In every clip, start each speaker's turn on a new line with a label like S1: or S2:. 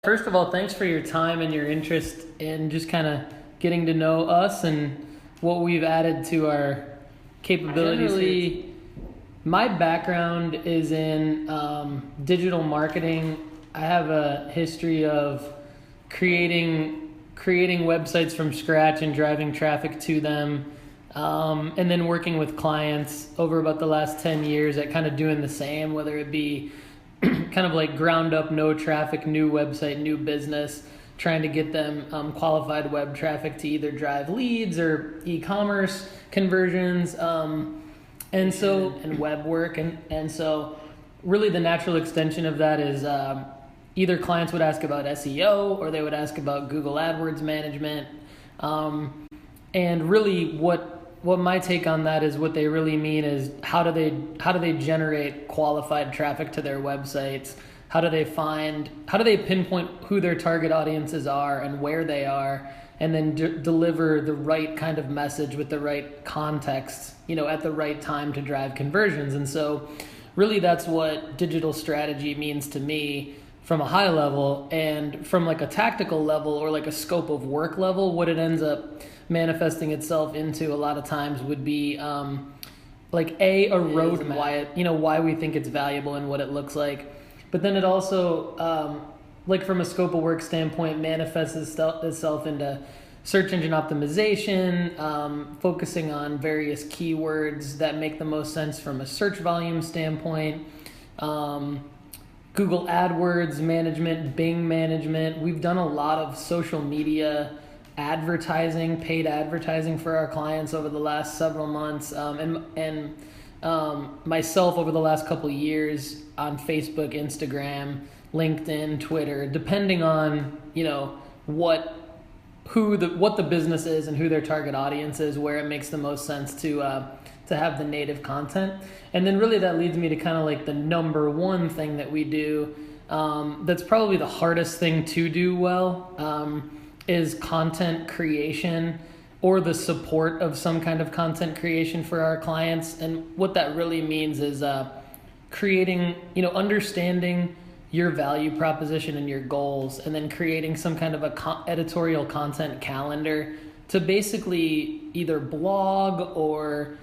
S1: First of all, thanks for your time and your interest in just kind of getting to know us and what we've added to our capabilities. Generally, my background is in digital marketing. I have a history of creating websites from scratch and driving traffic to them, and then working with clients over about the last 10 years at kind of doing the same, whether it be kind of like ground up, no traffic, new website, new business, trying to get them qualified web traffic to either drive leads or e-commerce conversions, and web work. And so really the natural extension of that is either clients would ask about SEO or they would ask about Google AdWords management. And really what my take on that is, what they really mean is how do they generate qualified traffic to their websites? How do they pinpoint who their target audiences are and where they are, and then deliver the right kind of message with the right context, at the right time to drive conversions. And so really that's what digital strategy means to me from a high level. And from like a tactical level or like a scope of work level, what it ends up manifesting itself into a lot of times would be like a roadmap, why we think it's valuable and what it looks like. But then it also, like from a scope of work standpoint, manifests itself into search engine optimization, focusing on various keywords that make the most sense from a search volume standpoint, Google AdWords management, Bing management. We've done a lot of social media advertising, paid advertising for our clients over the last several months, and myself over the last couple of years on Facebook, Instagram, LinkedIn, Twitter, depending on what the business is and who their target audience is, where it makes the most sense to have the native content. And then really that leads me to kind of like the number one thing that we do, that's probably the hardest thing to do well, is content creation, or the support of some kind of content creation for our clients. And what that really means is creating, understanding your value proposition and your goals, and then creating some kind of editorial content calendar to basically either blog or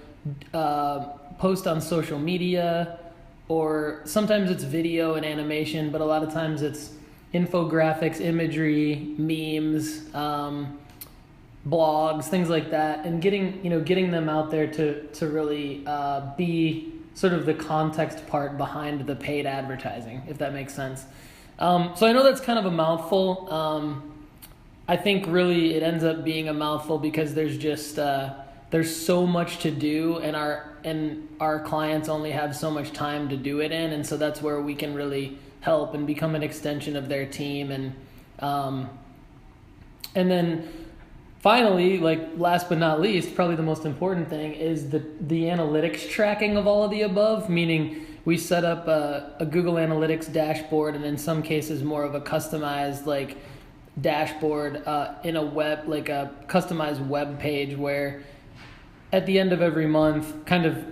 S1: post on social media, or sometimes it's video and animation, but a lot of times it's infographics, imagery, memes, blogs, things like that, and getting them out there to really be sort of the context part behind the paid advertising, if that makes sense. So I know that's kind of a mouthful. I think really it ends up being a mouthful because there's just there's so much to do, and our clients only have so much time to do it in, and so that's where we can really help and become an extension of their team. And then finally, like last but not least, probably the most important thing is the analytics tracking of all of the above, meaning we set up a Google Analytics dashboard, and in some cases more of a customized like dashboard in a web, like a customized web page, where at the end of every month, kind of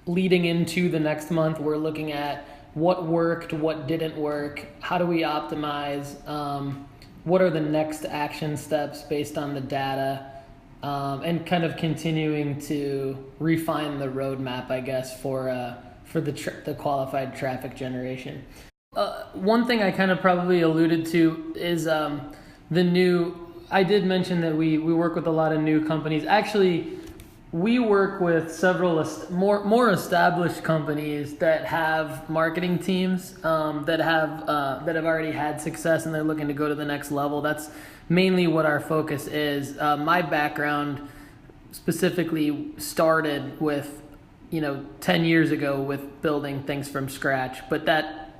S1: leading into the next month, we're looking at what worked, what didn't work, how do we optimize, what are the next action steps based on the data, and kind of continuing to refine the roadmap, I guess, for the qualified traffic generation. One thing I kind of probably alluded to is I did mention that we work with a lot of new companies. Actually, we work with several more established companies that have marketing teams that have already had success, and they're looking to go to the next level. That's mainly what our focus is. My background specifically started with 10 years ago with building things from scratch,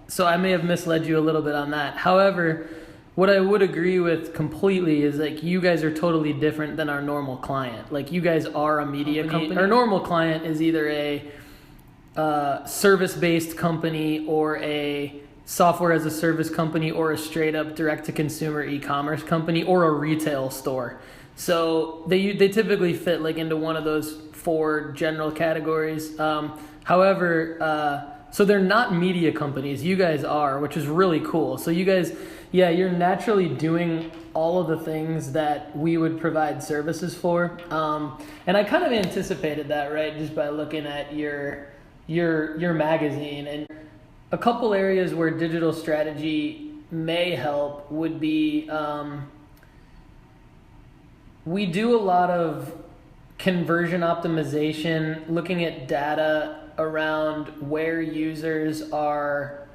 S1: so I may have misled you a little bit on that. However, what I would agree with completely is like you guys are totally different than our normal client. Like you guys are a media company. Our normal client is either a service-based company, or a software as a service company, or a straight up direct-to-consumer e-commerce company, or a retail store. So they typically fit like into one of those four general categories. However, so they're not media companies. You guys are, which is really cool. So you guys, yeah, you're naturally doing all of the things that we would provide services for. And I kind of anticipated that, right? Just by looking at your magazine. And a couple areas where digital strategy may help would be, we do a lot of conversion optimization, looking at data around where users are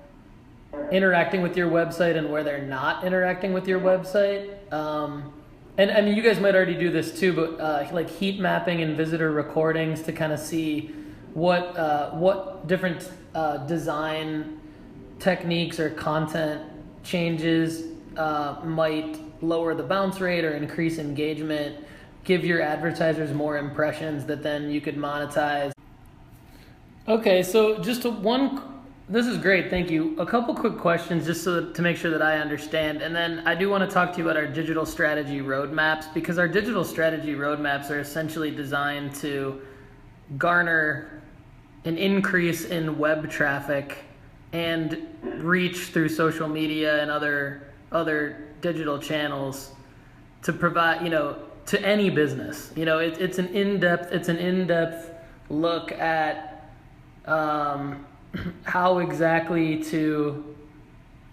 S1: interacting with your website and where they're not interacting with your website. And you guys might already do this too, but like heat mapping and visitor recordings to kind of see what different design techniques or content changes might lower the bounce rate or increase engagement, give your advertisers more impressions that then you could monetize. Okay, so just this is great, thank you. A couple quick questions just to make sure that I understand. And then I do want to talk to you about our digital strategy roadmaps, because our digital strategy roadmaps are essentially designed to garner an increase in web traffic and reach through social media and other digital channels to provide, to any business. It's an in-depth look at how exactly to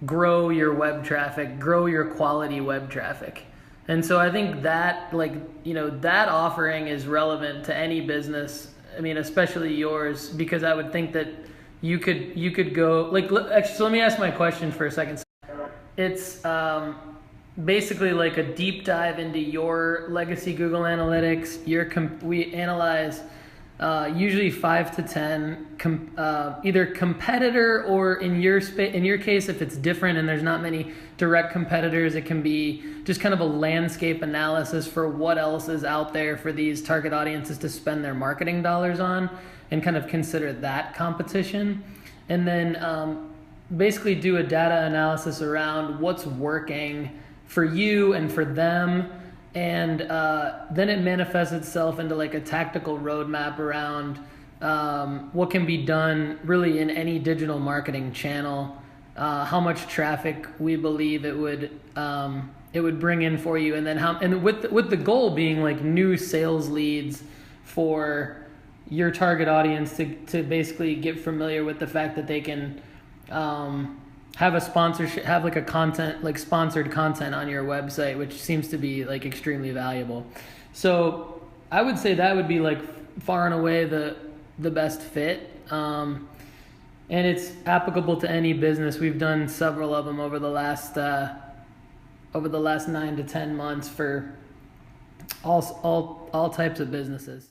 S1: grow your web traffic, grow your quality web traffic. And so I think that that offering is relevant to any business. I mean, especially yours, because I would think that you could go actually, so let me ask my question for a second. It's basically like a deep dive into your legacy Google Analytics. We analyze usually 5 to 10 either competitor, or in your case, if it's different and there's not many direct competitors, it can be just kind of a landscape analysis for what else is out there for these target audiences to spend their marketing dollars on, and kind of consider that competition. And then basically do a data analysis around what's working for you and for them. And then it manifests itself into like a tactical roadmap around what can be done really in any digital marketing channel, how much traffic we believe it would bring in for you, and then with the goal being like new sales leads for your target audience to basically get familiar with the fact that they can have a sponsorship, have like a content, like sponsored content on your website, which seems to be like extremely valuable. So I would say that would be like far and away the best fit. And it's applicable to any business. We've done several of them over the last 9 to 10 months for all types of businesses.